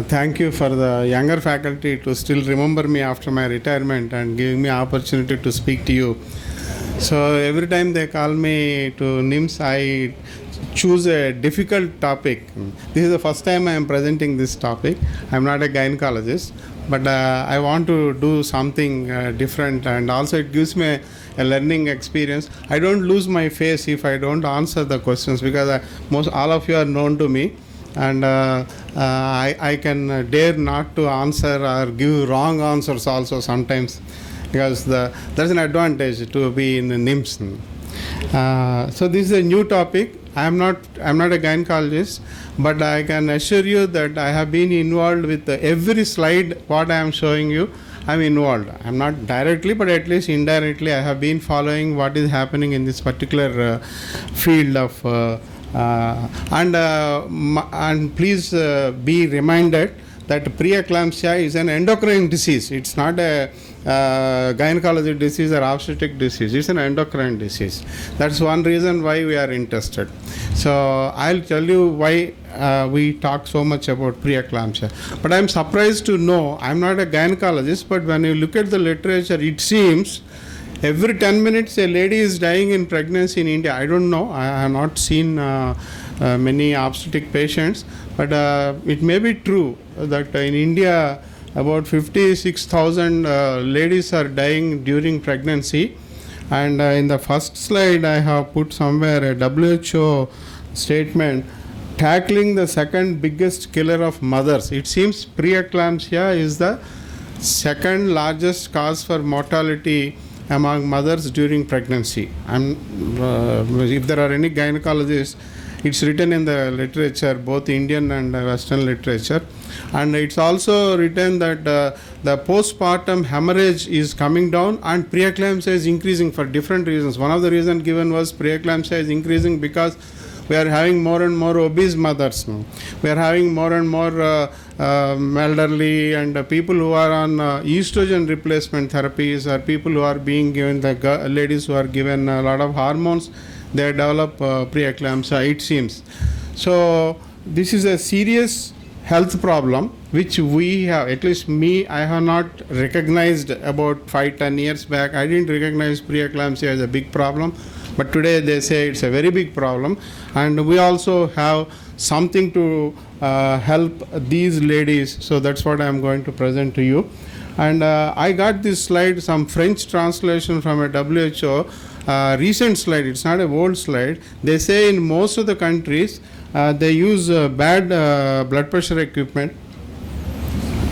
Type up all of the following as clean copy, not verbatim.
Thank you for the younger faculty to still remember me after my retirement and giving me opportunity to speak to you. So every time they call me to NIMS, I choose a difficult topic. This is the first time I am presenting this topic. I am not a gynecologist, but I want to do something different, and also it gives me a learning experience. I don't lose my face if I don't answer the questions, because most all of you are known to me, and I can dare not to answer or give wrong answers also sometimes, because there's an advantage to be in the NIMS. So this is a new topic. I'm not a gynecologist, but I can assure you that I have been involved with every slide what I am showing you. I'm involved. I'm not directly, but at least indirectly I have been following what is happening in this particular field of and please be reminded that preeclampsia is an endocrine disease. It's not a gynecology disease or obstetric disease. It's an endocrine disease. That's one reason why we are interested. So I'll tell you why we talk so much about preeclampsia. But I'm surprised to know, I'm not a gynecologist, but when you look at the literature, it seems every 10 minutes a lady is dying in pregnancy in India. I don't know. I have not seen many obstetric patients, but it may be true that in India about 56,000 ladies are dying during pregnancy. And in the first slide I have put somewhere a WHO statement tackling the second biggest killer of mothers. It seems preeclampsia is the second largest cause for mortality among mothers during pregnancy. If there are any gynecologists, it's written in the literature, both Indian and Western literature, and it's also written that the postpartum hemorrhage is coming down and preeclampsia is increasing for different reasons. One of the reasons given was preeclampsia is increasing because we are having more and more obese mothers now. We are having more and more elderly and people who are on estrogen replacement therapies, or people who are being given, the ladies who are given a lot of hormones, they develop preeclampsia, it seems. So this is a serious health problem which we have, at least me, I have not recognized about 5-10 years back. I didn't recognize preeclampsia as a big problem, but today they say it's a very big problem, and we also have something to help these ladies. So that's what I'm going to present to you. And I got this slide, some French translation from a WHO recent slide. It's not an old slide. They say in most of the countries they use bad blood pressure equipment.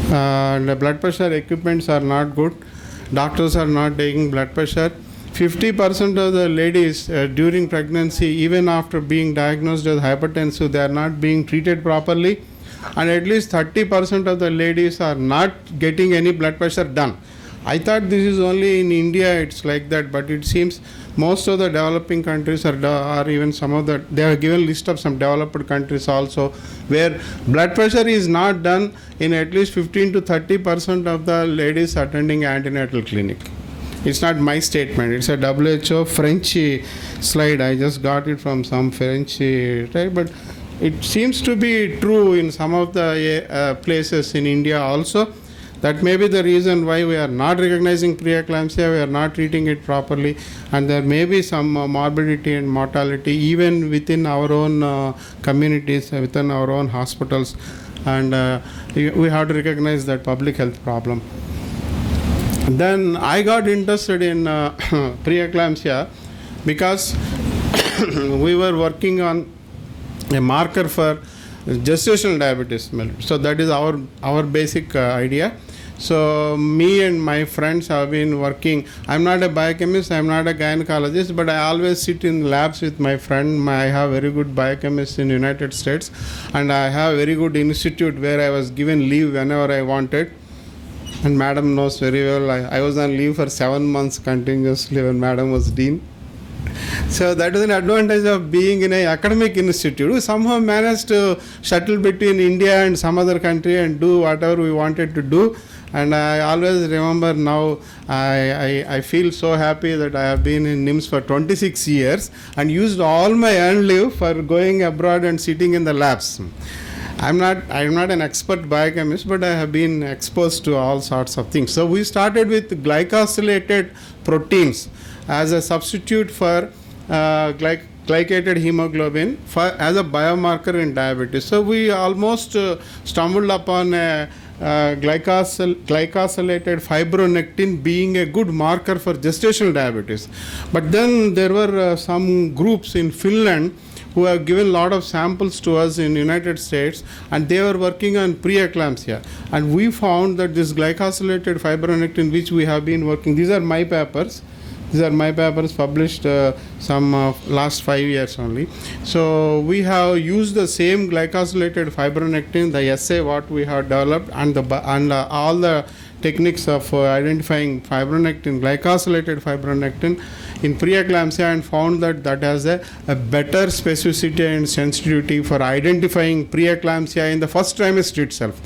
The blood pressure equipments are not good. Doctors are not taking blood pressure. 50% of the ladies during pregnancy, even after being diagnosed as hypertensive, they are not being treated properly, and at least 30% of the ladies are not getting any blood pressure done. I thought this is only in India it's like that, but it seems most of the developing countries are even some of the, they have given list of some developed countries also, where blood pressure is not done in at least 15 to 30% of the ladies attending antenatal clinic. It's not my statement, it's a WHO French slide. I just got it from some French type, but it seems to be true in some of the places in India also. That may be the reason why we are not recognizing preeclampsia, we are not treating it properly, and there may be some morbidity and mortality even within our own communities, within our own hospitals, and we have to recognize that public health problem. Then I got interested in preeclampsia because we were working on a marker for gestational diabetes. So that is our basic idea. So me and my friends have been working. I'm not a biochemist, I'm not a gynecologist, but I always sit in labs with my friend. I have very good biochemists in United States, and I have very good institute where I was given leave whenever I wanted. And madam knows very well, I was on leave for 7 months continuously when madam was dean. So that is an advantage of being in an academic institute. We somehow managed to shuttle between India and some other country and do whatever we wanted to do. And I always remember now, I feel so happy that I have been in NIMS for 26 years and used all my earned leave for going abroad and sitting in the labs. I'm not an expert biochemist, but I have been exposed to all sorts of things. So we started with glycosylated proteins as a substitute for glycated hemoglobin as a biomarker in diabetes. So we almost stumbled upon a glycosylated fibronectin being a good marker for gestational diabetes. But then there were some groups in Finland who have given a lot of samples to us in United States, and they were working on preeclampsia. And we found that this glycosylated fibronectin, which we have been working, these are my papers. These are my papers published last 5 years only. So we have used the same glycosylated fibronectin, the assay what we have developed, and all the techniques of identifying fibronectin, glycosylated fibronectin in preeclampsia, and found that has a better specificity and sensitivity for identifying preeclampsia in the first trimester itself.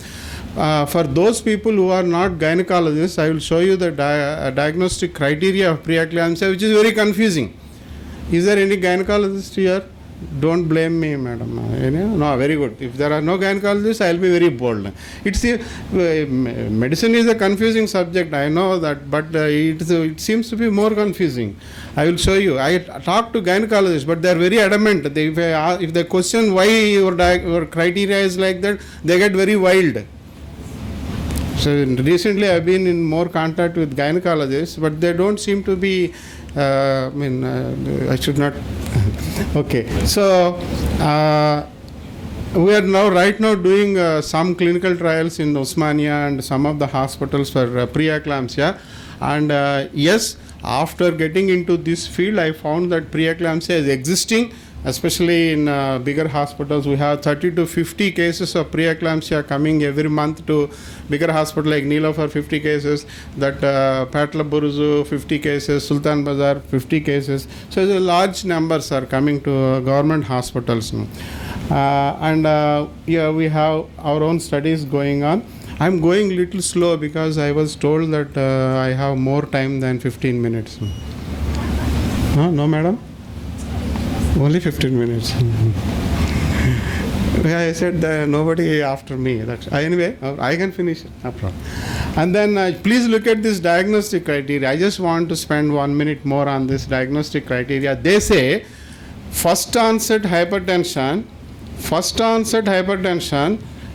For those people who are not gynecologists, I will show you the diagnostic criteria of preeclampsia, which is very confusing. Is there any gynecologist here? Don't blame me, madam. No, very good. If there are no gynecologists, I will be very bold. Medicine is a confusing subject, I know that, but it seems to be more confusing. I will show you. I talk to gynecologists, but they are very adamant. If they question why your criteria is like that, they get very wild. So recently I have been in more contact with gynecologists, but they don't seem to be, I should not. Okay, so we are right now doing some clinical trials in Osmania and some of the hospitals for preeclampsia. And yes, after getting into this field, I found that preeclampsia is existing, especially in bigger hospitals. We have 30 to 50 cases of preeclampsia coming every month to bigger hospital like Nilofer, 50 cases, that Patla Buruzu, 50 cases, Sultan Bazar, 50 cases. So the large numbers are coming to government hospitals. Yeah, we have our own studies going on. I'm going little slow because I was told that I have more time than 15 minutes. No, madam? Only 15 minutes. I said nobody after me. Anyway, I can finish it. No problem. And then please look at this diagnostic criteria. I just want to spend 1 minute more on this diagnostic criteria. They say first onset hypertension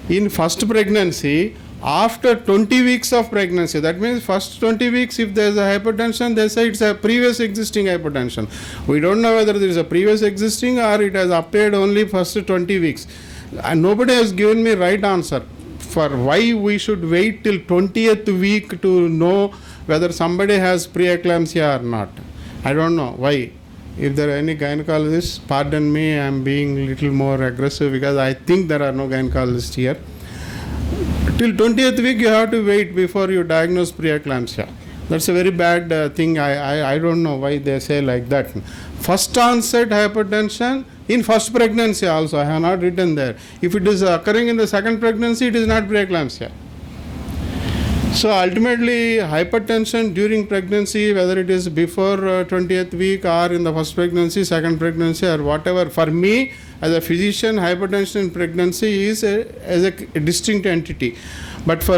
in first pregnancy after 20 weeks of pregnancy. That means first 20 weeks, if there is a hypertension, they say it's a previous existing hypertension. We don't know whether there is a previous existing or it has appeared only first 20 weeks. And nobody has given me right answer for why we should wait till 20th week to know whether somebody has preeclampsia or not. I don't know why. If there are any gynecologists, pardon me, I am being little more aggressive because I think there are no gynecologists here. Till 20th week you have to wait before you diagnose preeclampsia. That's a very bad thing. I don't know why they say like that. First onset hypertension in first pregnancy also, I have not written there. If it is occurring in the second pregnancy, it is not preeclampsia. So ultimately, hypertension during pregnancy, whether it is before 20th week or in the first pregnancy, second pregnancy or whatever, for me as a physician, hypertension in pregnancy is a distinct entity. But for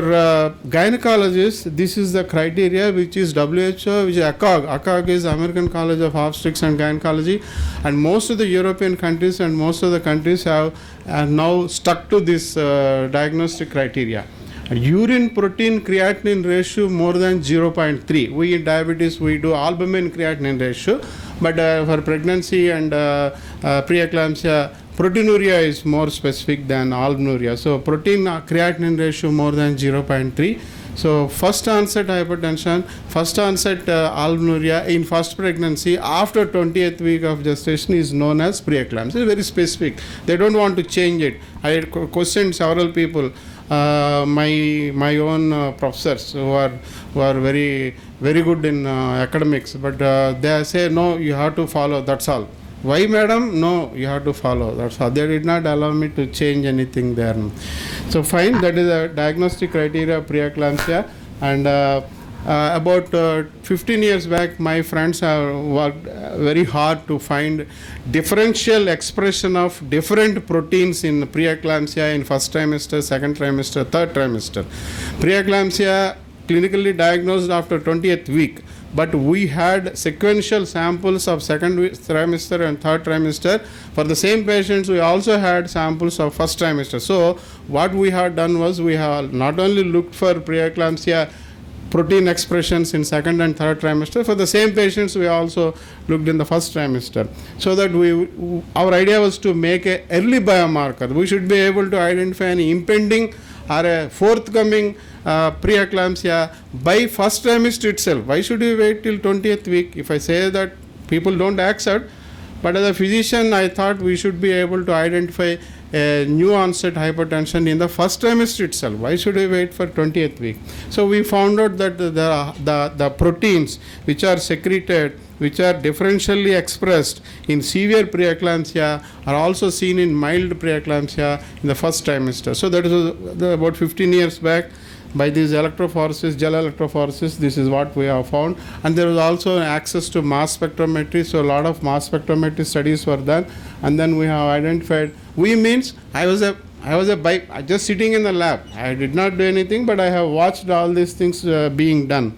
gynecologists, this is the criteria which is WHO, which is ACOG. ACOG is American College of Obstetrics and Gynecology, and most of the European countries and most of the countries have now stuck to this diagnostic criteria. Urine protein creatinine ratio more than 0.3. We in diabetes, we do albumin creatinine ratio, but for pregnancy and preeclampsia, proteinuria is more specific than albuminuria. So protein creatinine ratio more than 0.3. So first onset hypertension, first onset albuminuria in first pregnancy after 20th week of gestation is known as preeclampsia. It's very specific. They don't want to change it. I questioned several people, my own professors who are very good in academics, but they say no, you have to follow. That's all. Why, madam? No, you have to follow. That's all. They did not allow me to change anything there. So fine, that is a diagnostic criteria of preeclampsia. And about 15 years back, my friends have worked very hard to find differential expression of different proteins in preeclampsia in first trimester, second trimester, third trimester. Preeclampsia clinically diagnosed after 20th week, but we had sequential samples of second trimester and third trimester. For the same patients, we also had samples of first trimester. So what we had done was we have not only looked for preeclampsia protein expressions in second and third trimester, for the same patients we also looked in the first trimester, so that our idea was to make a early biomarker. We should be able to identify any impending or a forthcoming preeclampsia by first trimester itself. Why should we wait till 20th week? If I say that, people don't accept, but as a physician I thought we should be able to identify a new onset hypertension in the first trimester itself. Why should we wait for 20th week? So we found out that the proteins which are secreted, which are differentially expressed in severe preeclampsia, are also seen in mild preeclampsia in the first trimester. So that was about 15 years back. By these electrophoresis, gel electrophoresis, this is what we have found. And there was also access to mass spectrometry, so a lot of mass spectrometry studies were done. And then we have identified, we means I was just sitting in the lab. I did not do anything, but I have watched all these things being done.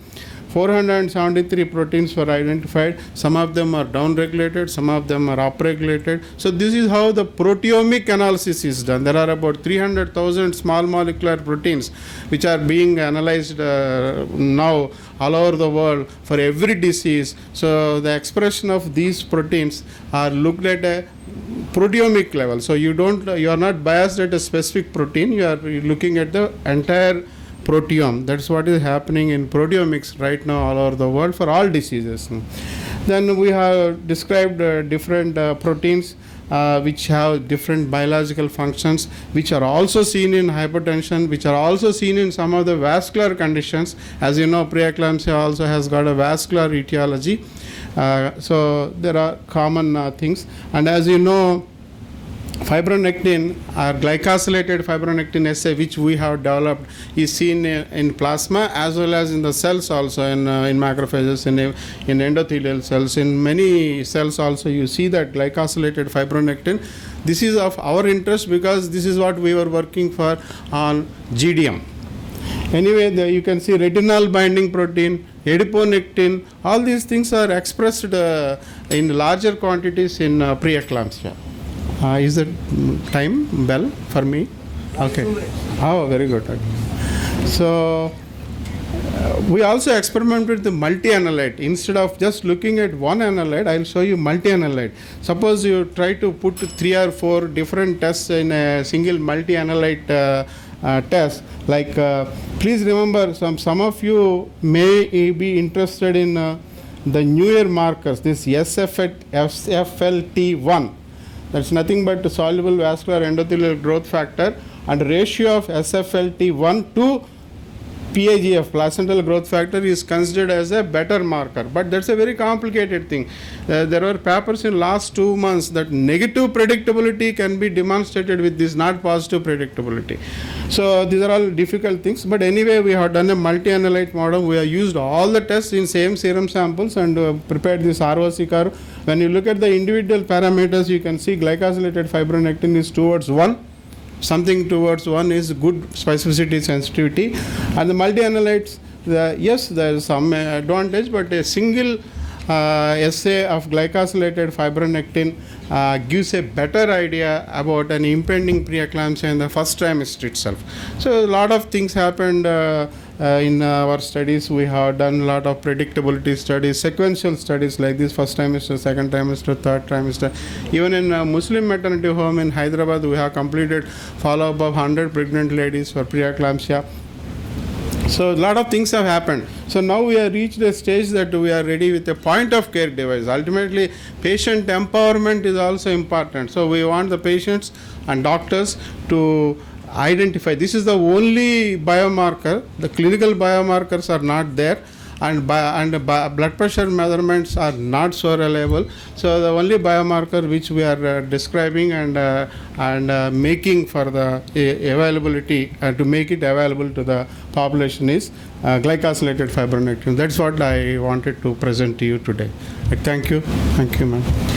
473 proteins were identified. Some of them are downregulated, some of them are upregulated. So this is how the proteomic analysis is done. There are about 300,000 small molecular proteins which are being analyzed now all over the world for every disease. So the expression of these proteins are looked at a proteomic level. So you are not biased at a specific protein, you are looking at the entire proteome. That's what is happening in proteomics right now all over the world for all diseases. Then we have described different proteins which have different biological functions, which are also seen in hypertension, which are also seen in some of the vascular conditions. As you know, preeclampsia also has got a vascular etiology. So there are common things. And as you know, fibronectin or glycosylated fibronectin assay, which we have developed, is seen in plasma as well as in the cells also, in macrophages, in endothelial cells. In many cells also you see that glycosylated fibronectin. This is of our interest because this is what we were working for on GDM. Anyway, you can see retinal binding protein, adiponectin, all these things are expressed in larger quantities in preeclampsia. Is the time bell for me? Okay. Oh, very good. Okay. So we also experiment with the multi-analyte. Instead of just looking at one analyte, I'll show you multi-analyte. Suppose you try to put 3 or 4 different tests in a single multi-analyte test. Like, please remember, some of you may be interested in the newer markers. This SFLT1. That's nothing but soluble vascular endothelial growth factor, and ratio of SFLT1 to PAGF, placental growth factor, is considered as a better marker. But that's a very complicated thing. There were papers in last 2 months that negative predictability can be demonstrated with this, not positive predictability. So these are all difficult things. But anyway, we have done a multi-analyte model. We have used all the tests in same serum samples and prepared this ROC curve. When you look at the individual parameters, you can see glycosylated fibronectin is towards 1. Something towards 1 is good specificity, sensitivity. And the multi-analytes, yes, there is some advantage, but a single assay of glycosylated fibronectin gives a better idea about an impending preeclampsia in the first trimester itself. So a lot of things happened in our studies. We have done a lot of predictability studies, sequential studies like this, first trimester, second trimester, third trimester. Even in Muslim maternity home in Hyderabad, we have completed follow-up of 100 pregnant ladies for preeclampsia. So a lot of things have happened. So now we have reached a stage that we are ready with a point of care device. Ultimately, patient empowerment is also important. So we want the patients and doctors to identify. This is the only biomarker. The clinical biomarkers are not there. blood pressure measurements are not so reliable. So the only biomarker which we are describing and making for the availability to make it available to the population is glycosylated fibronectin. That's what I wanted to present to you today. Thank you, ma'am.